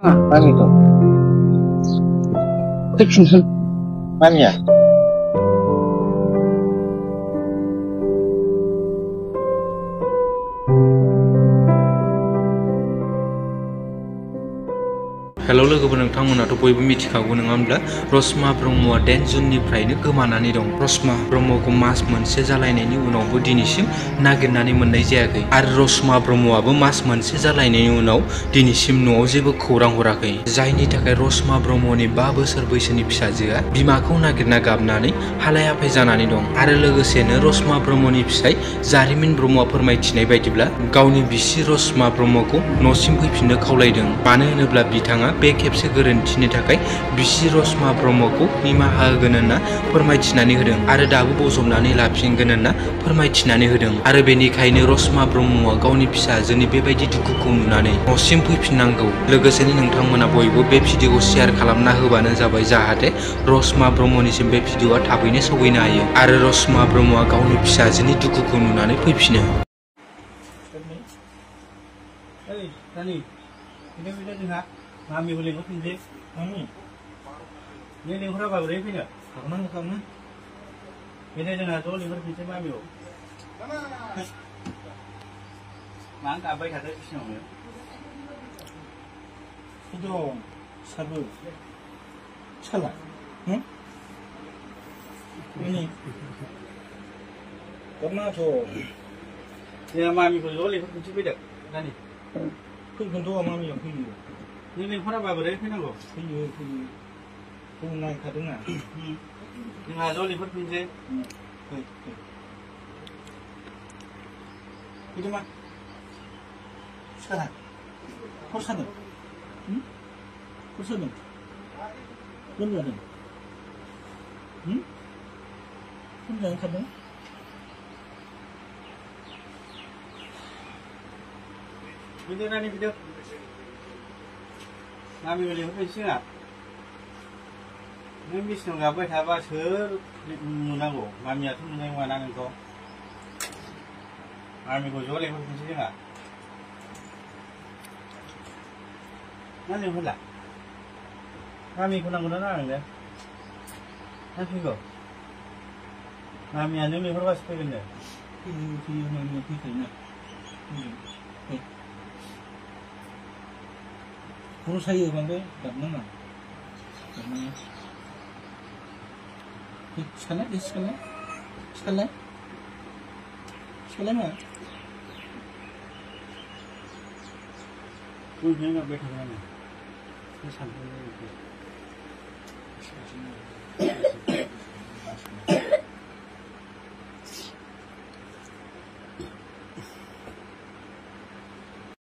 Mami to. Fixin Mami ya. Hello लोगोफोर नोंथांमोनाथ' बयबो मिथिखागौ नङा होमब्ला रसमा ब्रह्मआ 10 जुननिफ्रायनो गोमानानै दं। रसमा ब्रह्मखौ मास मोनसे जालायनायनि उनावबो दिनैसिम नागिरनानै मोननाय जायाखै आरो रसमा ब्रह्मआबो मास मोनसे जालायनायनि उनाव दिनैसिम न'आव जेबो खौरां हराखै, जायनि थाखाय रसमा ब्रह्मनि 5 बोसोर बैसोनि फिसाजोआ बिमाखौ नागिरना गाबनानै हालाय हाफाय जानानै दं। आरो लोगोसेनो रसमा ब्रह्मनि फिसाय जारिमिन ब्रह्मआ फोरमायथिनाय बायदिब्ला गावनि बिसि रसमा ब्रह्मखौ न'सिम फैफिननो खावलायदों, मानो होनोब्ला बिथाङा बे खेबसे गोरोन्थिनि थाखाय बिसि रसमा ब्रह्मखौ निमाहा होगोन होनना फोरमायथिनानै होदों आरो दाबो बजबनानै लाफिनगोन होनना फोरमायथिनानै होदों। आरो बेनिखायनो रसमा ब्रह्मआ गावनि फिसाजोनि बेबायदि दुखुखौ नुनानै न'सिम फैफिननांगौ। लोगोसेनो नोंथांमोना बयबो बे भिडिअखौ शेयार खालामना होबानो जाबाय, जाहाथे रसमा ब्रह्मनिसिम बे भिडिअआ थाबैनो सौहैनो हायो आरो रसमा ब्रह्मआ गावनि फिसाजोनि दुखुखौ नुनानै फैफिनो। Mami boleh kau pinjam? Mami. Ni orang apa boleh pinjam? Kamu kamu. Ini jangan tu lihat pinjam mami lo. Mang tak baik ada di sini. Itu sabu. Salah. Ini. Karena tu. Ya mami boleh lihat pinjam beda. Nani. Kau tu mami yang pinjam. Ni orang apa boleh pinjam kau? Pinjam. Kau nak kau dengar? Dengar tu lihat pinjam. Itu mah. Sekarang. Kau sana. Kau sana. Benar ni. Kau jangan kau. Video ni video. Mami boleh apa sih nak? Ni mesti nak apa? Thapa ser muna go. Mami atu muna yang mana engkau? Mami go jual apa sih nak? Mana yang pula? Mami kuna kuna nak ni? Apa go? Mami anu ni berapa sekali ni? Ini mami tu kena. Kau saya bangga, tak mana? Tak mana? Sekarang, sekarang, sekarang, sekarang mana? Kau ni nak berapa mana? Ini sampai ni.